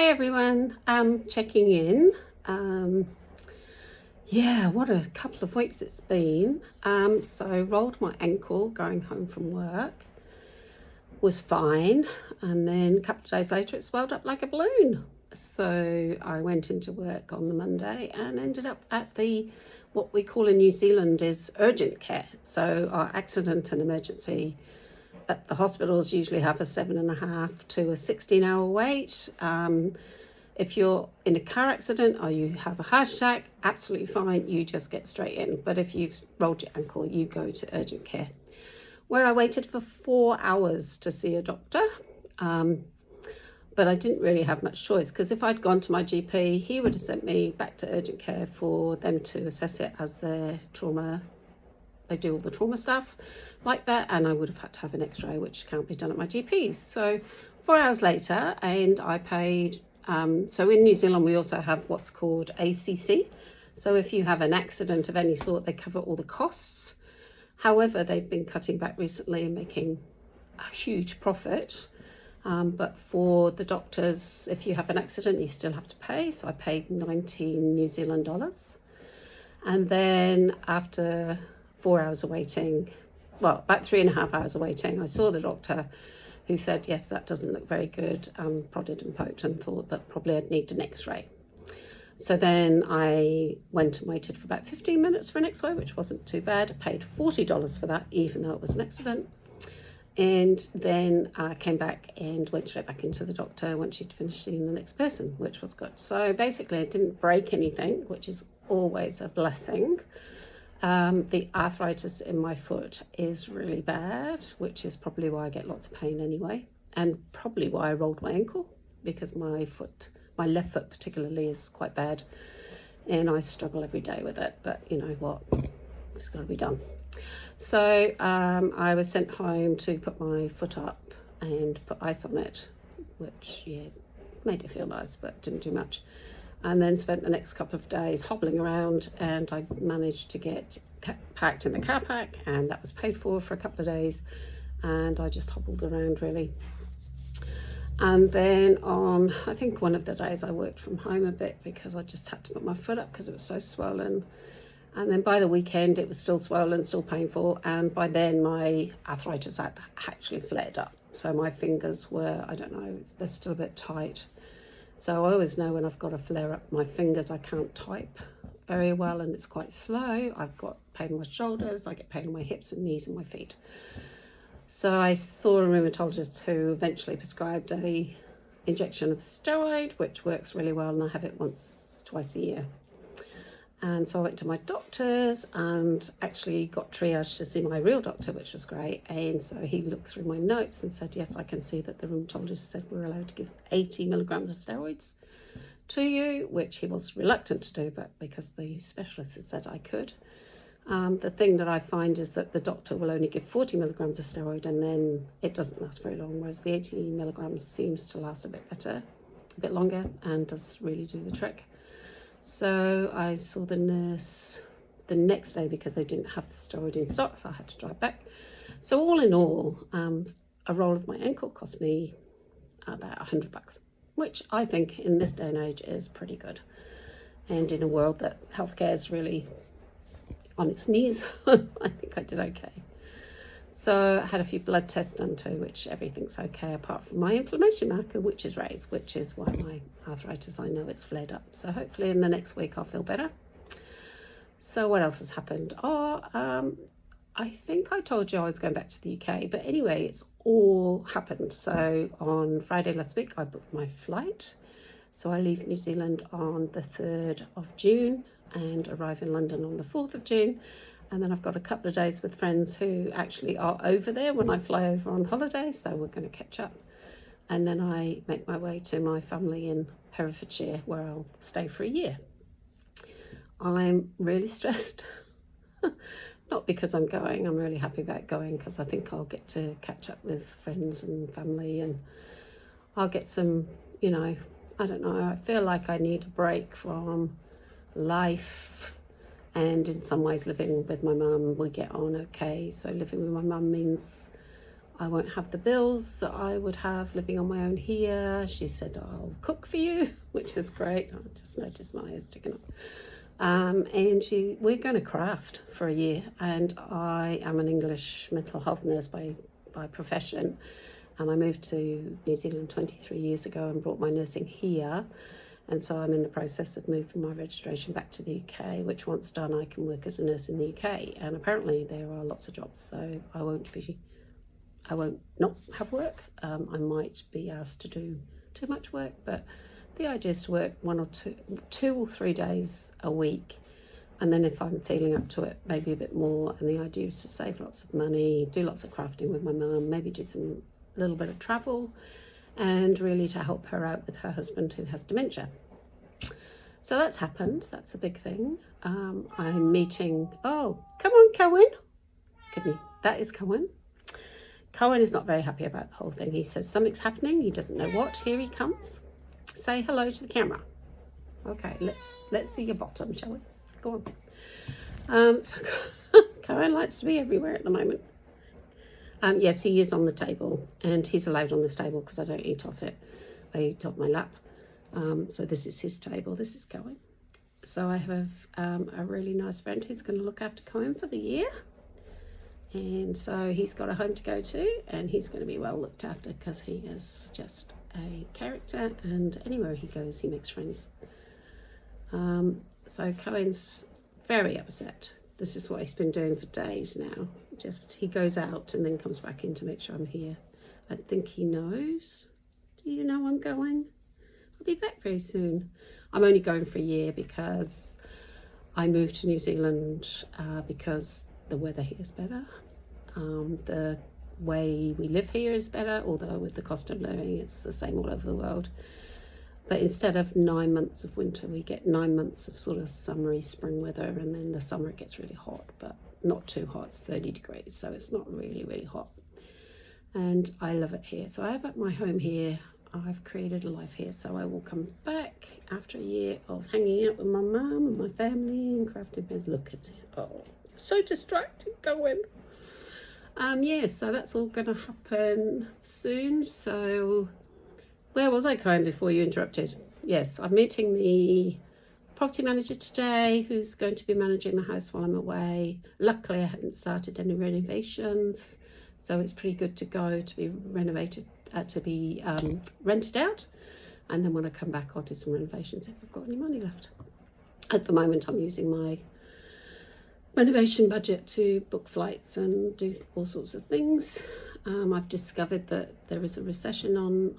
Hi everyone, checking in. Yeah, what a couple of weeks it's been. So rolled my ankle going home from work, was fine, and then a couple of days later it swelled up like a balloon. So I went into work on the Monday and ended up at what we call in New Zealand is urgent care. So our accident and emergency at the hospitals usually have a 7.5 to a 16-hour wait. If you're in a car accident or you have a heart attack, absolutely fine, you just get straight in. But if you've rolled your ankle, you go to urgent care, where I waited for 4 hours to see a doctor. But I didn't really have much choice, because if I'd gone to my GP, he would have sent me back to urgent care for them to assess it as their trauma. They do all the trauma stuff like that, and I would have had to have an x-ray, which can't be done at my GP's. So 4 hours later, and I paid, so in New Zealand we also have what's called ACC. So if you have an accident of any sort, they cover all the costs. However, they've been cutting back recently and making a huge profit. But for the doctors, if you have an accident, you still have to pay. So I paid 19 New Zealand dollars. And then after 4 hours of waiting, well, about 3.5 hours of waiting, I saw the doctor, who said, yes, that doesn't look very good, prodded and poked and thought that probably I'd need an x-ray. So then I went and waited for about 15 minutes for an x-ray, which wasn't too bad. I paid $40 for that, even though it was an accident. And then I came back and went straight back into the doctor once she'd finished seeing the next person, which was good. So basically I didn't break anything, which is always a blessing. The arthritis in my foot is really bad, which is probably why I get lots of pain anyway, and probably why I rolled my ankle, because my left foot particularly is quite bad, and I struggle every day with it, but you know what, it's got to be done. So I was sent home to put my foot up and put ice on it, which, yeah, made it feel nice, but didn't do much. And then spent the next couple of days hobbling around, and I managed to get packed in the car park, and that was paid for a couple of days, and I just hobbled around really. And then on, I think one of the days, I worked from home a bit because I just had to put my foot up because it was so swollen. And then by the weekend it was still swollen, still painful, and by then my arthritis had actually flared up. So my fingers were, I don't know, they're still a bit tight. So I always know when I've got a flare up my fingers, I can't type very well, and it's quite slow. I've got pain in my shoulders, I get pain in my hips and knees and my feet. So I saw a rheumatologist who eventually prescribed a injection of steroid, which works really well, and I have it twice a year. And so I went to my doctors and actually got triaged to see my real doctor, which was great. And so he looked through my notes and said, yes, I can see that the rheumatologist said we're allowed to give 80 milligrams of steroids to you, which he was reluctant to do, but because the specialist had said I could. The thing that I find is that the doctor will only give 40 milligrams of steroid, and then it doesn't last very long, whereas the 80 milligrams seems to last a bit better, a bit longer, and does really do the trick. So I saw the nurse the next day because they didn't have the steroid in stock, so I had to drive back. So all in all, a roll of my ankle cost me about $100, which I think in this day and age is pretty good. And in a world that healthcare is really on its knees, I think I did okay. So I had a few blood tests done too, which everything's okay apart from my inflammation marker, which is raised, which is why my arthritis, I know it's flared up. So hopefully in the next week I'll feel better. So what else has happened? I think I told you I was going back to the UK, but anyway, it's all happened. So on Friday last week, I booked my flight. So I leave New Zealand on the 3rd of June and arrive in London on the 4th of June. And then I've got a couple of days with friends who actually are over there when I fly over on holiday, so we're going to catch up. And then I make my way to my family in Herefordshire, where I'll stay for a year. I'm really stressed. Not because I'm going, I'm really happy about going, because I think I'll get to catch up with friends and family, and I'll get some, you know, I don't know, I feel like I need a break from life. And in some ways living with my mum, we get on okay. So living with my mum means I won't have the bills that I would have living on my own here. She said, I'll cook for you, which is great. I just noticed my ears sticking up. And we're going to craft for a year. And I am an English mental health nurse by profession. And I moved to New Zealand 23 years ago and brought my nursing here. And so I'm in the process of moving my registration back to the UK, which once done, I can work as a nurse in the UK. And apparently there are lots of jobs, so I won't not have work. I might be asked to do too much work, but the idea is to work 2 or 3 days a week. And then if I'm feeling up to it, maybe a bit more. And the idea is to save lots of money, do lots of crafting with my mum, maybe do a little bit of travel, and really to help her out with her husband who has dementia. So that's happened. That's a big thing. I'm meeting, oh, come on, Cohen. That is Cohen. Cohen is not very happy about the whole thing. He says something's happening. He doesn't know what. Here he comes. Say hello to the camera. Okay, let's see your bottom, shall we? Go on. So Cohen likes to be everywhere at the moment. Yes, he is on the table, and he's allowed on this table because I don't eat off it. I eat off my lap. So this is his table. This is Cohen. So I have a really nice friend who's going to look after Cohen for the year. And so he's got a home to go to, and he's going to be well looked after because he is just a character, and anywhere he goes, he makes friends. So Cohen's very upset. This is what he's been doing for days now. Just he goes out and then comes back in to make sure I'm here. I think he knows. Do you know I'm going? I'll be back very soon. I'm only going for a year because I moved to New Zealand because the weather here is better. The way we live here is better, although with the cost of living it's the same all over the world. But instead of 9 months of winter, we get 9 months of sort of summery spring weather, and then the summer it gets really hot, but not too hot. It's 30 degrees, so it's not really, really hot. And I love it here. So I have my home here. I've created a life here, so I will come back after a year of hanging out with my mum and my family and crafting bears. Look at it. Oh, so distracted going. Yeah, so that's all going to happen soon. So where was I going before you interrupted? Yes, I'm meeting the property manager today who's going to be managing the house while I'm away. Luckily, I hadn't started any renovations, so it's pretty good to go to be renovated, to be rented out. And then when I come back, I'll do some renovations if I've got any money left. At the moment, I'm using my renovation budget to book flights and do all sorts of things. I've discovered that there is a recession on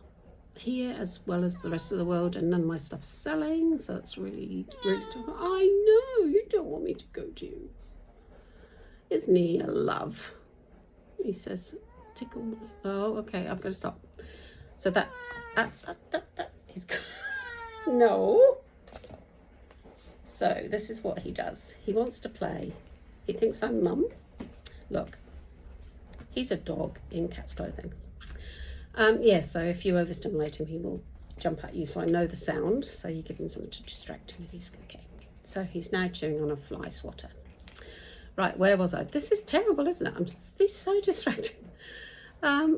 here as well as the rest of the world, and none of my stuff's selling, so it's really tough. I know you don't want me to go to you. Isn't he a love? He says, tickle my... Oh, okay, I've got to stop. So that is... No. So this is what he does. He wants to play. He thinks I'm mum. Look, he's a dog in cat's clothing. Yeah, so if you overstimulate him, he will jump at you. So I know the sound, so you give him something to distract him and he's okay. So he's now chewing on a fly swatter. Right, where was I? This is terrible, isn't it? This is so distracting.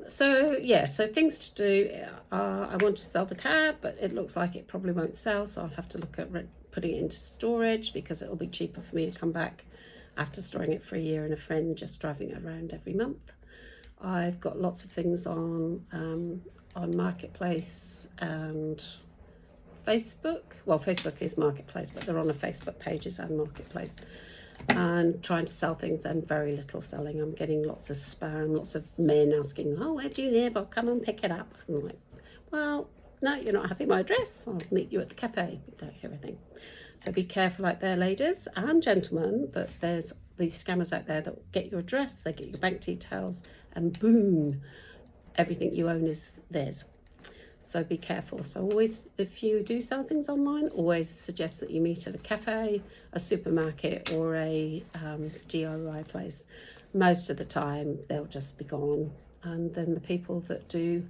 So yeah, so things to do. I want to sell the car, but it looks like it probably won't sell, so I'll have to look at putting it into storage because it'll be cheaper for me to come back after storing it for a year and a friend just driving it around every month. I've got lots of things on Marketplace and Facebook. Well, Facebook is Marketplace, but they're on the Facebook pages and Marketplace. And trying to sell things and very little selling. I'm getting lots of spam, lots of men asking, oh, where do you live? I'll come and pick it up. And I'm like, well, no, you're not having my address. I'll meet you at the cafe. You don't hear anything. So be careful out there, ladies and gentlemen, that there's these scammers out there that get your address, they get your bank details, and boom, everything you own is theirs. So be careful. So always, if you do sell things online, always suggest that you meet at a cafe, a supermarket, or a DIY place. Most of the time, they'll just be gone. And then the people that do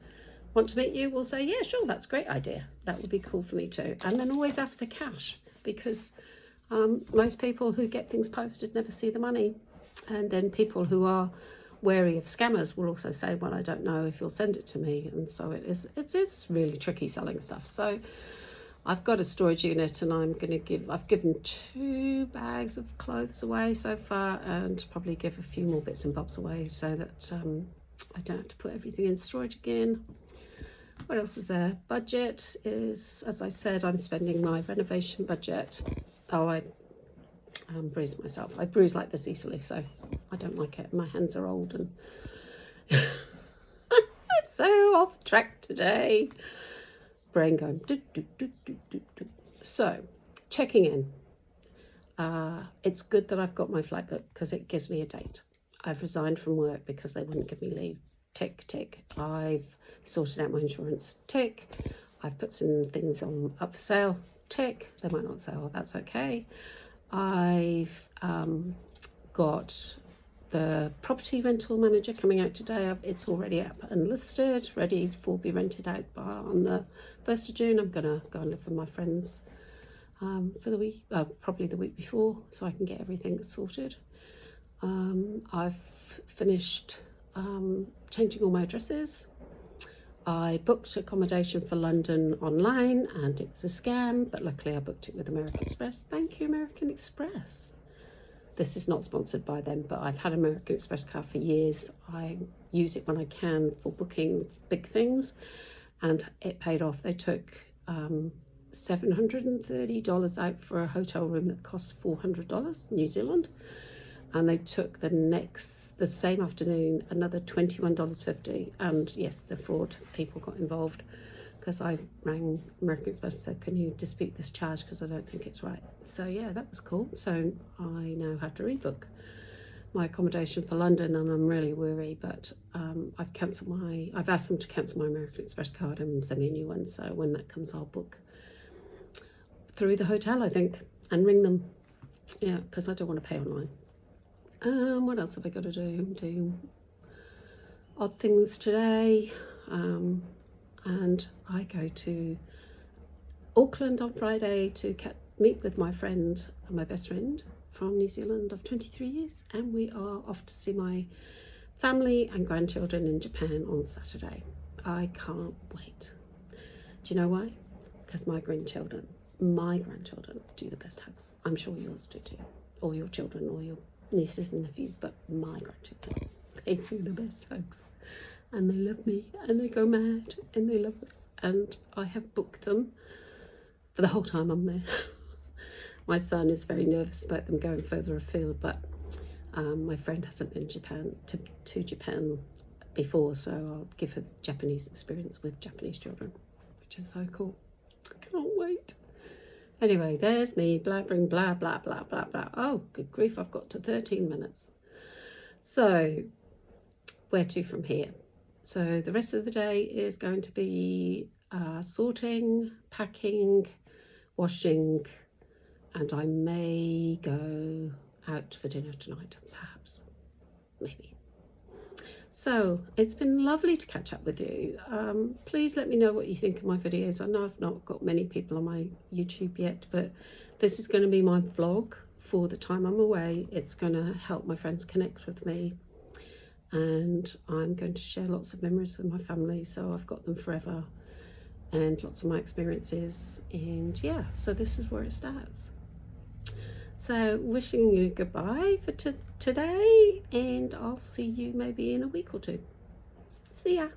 want to meet you will say, yeah, sure, that's a great idea. That would be cool for me too. And then always ask for cash, because most people who get things posted never see the money. And then people who are wary of scammers will also say, well, I don't know if you'll send it to me. And so it is really tricky selling stuff. So I've got a storage unit, and I've given 2 bags of clothes away so far, and probably give a few more bits and bobs away so that I don't have to put everything in storage again. What else is there? Budget is, as I said, I'm spending my renovation budget. Oh, I bruised myself. I bruise like this easily, so I don't like it. My hands are old and I'm so off track today. Brain going do, do, do, do, do, do. So checking in. It's good that I've got my flight book because it gives me a date. I've resigned from work because they wouldn't give me leave. Tick, tick. I've sorted out my insurance. Tick. I've put some things up for sale. Tick. They might not sell. That's okay. I've got the property rental manager coming out today. It's already up and listed, ready for be rented out on the 1st of June. I'm going to go and live with my friends for the week, probably the week before, so I can get everything sorted. I've finished changing all my addresses. I booked accommodation for London online and it was a scam, but luckily I booked it with American Express. Thank you, American Express. This is not sponsored by them, but I've had American Express card for years. I use it when I can for booking big things, and it paid off. They took $730 out for a hotel room that cost $400 New Zealand, and they took the same afternoon another $21.50, and yes, the fraud people got involved because I rang American Express and said, can you dispute this charge because I don't think it's right. So yeah, that was cool. So I now have to rebook my accommodation for London, and I'm really weary, but I've asked them to cancel my American Express card and send me a new one. So when that comes, I'll book through the hotel, I think, and ring them. Yeah, because I don't want to pay online. What else have I got to do? Do odd things today. And I go to Auckland on Friday to meet with my friend, my best friend from New Zealand of 23 years, and we are off to see my family and grandchildren in Japan on Saturday. I can't wait. Do you know why? Because my grandchildren do the best hugs. I'm sure yours do too, or your children, or your nieces and nephews, but my grandchildren, they do the best hugs. And they love me, and they go mad, and they love us. And I have booked them for the whole time I'm there. My son is very nervous about them going further afield, but my friend hasn't been to Japan before, so I'll give her the Japanese experience with Japanese children, which is so cool. I can't wait. Anyway, there's me blabbering blah, blah, blah, blah, blah. Oh, good grief, I've got to 13 minutes. So, where to from here? So the rest of the day is going to be sorting, packing, washing, and I may go out for dinner tonight, perhaps, maybe. So it's been lovely to catch up with you. Please let me know what you think of my videos. I know I've not got many people on my YouTube yet, but this is going to be my vlog for the time I'm away. It's going to help my friends connect with me. And I'm going to share lots of memories with my family, so I've got them forever, and lots of my experiences, and yeah, so this is where it starts. So wishing you goodbye for today, and I'll see you maybe in a week or two. See ya.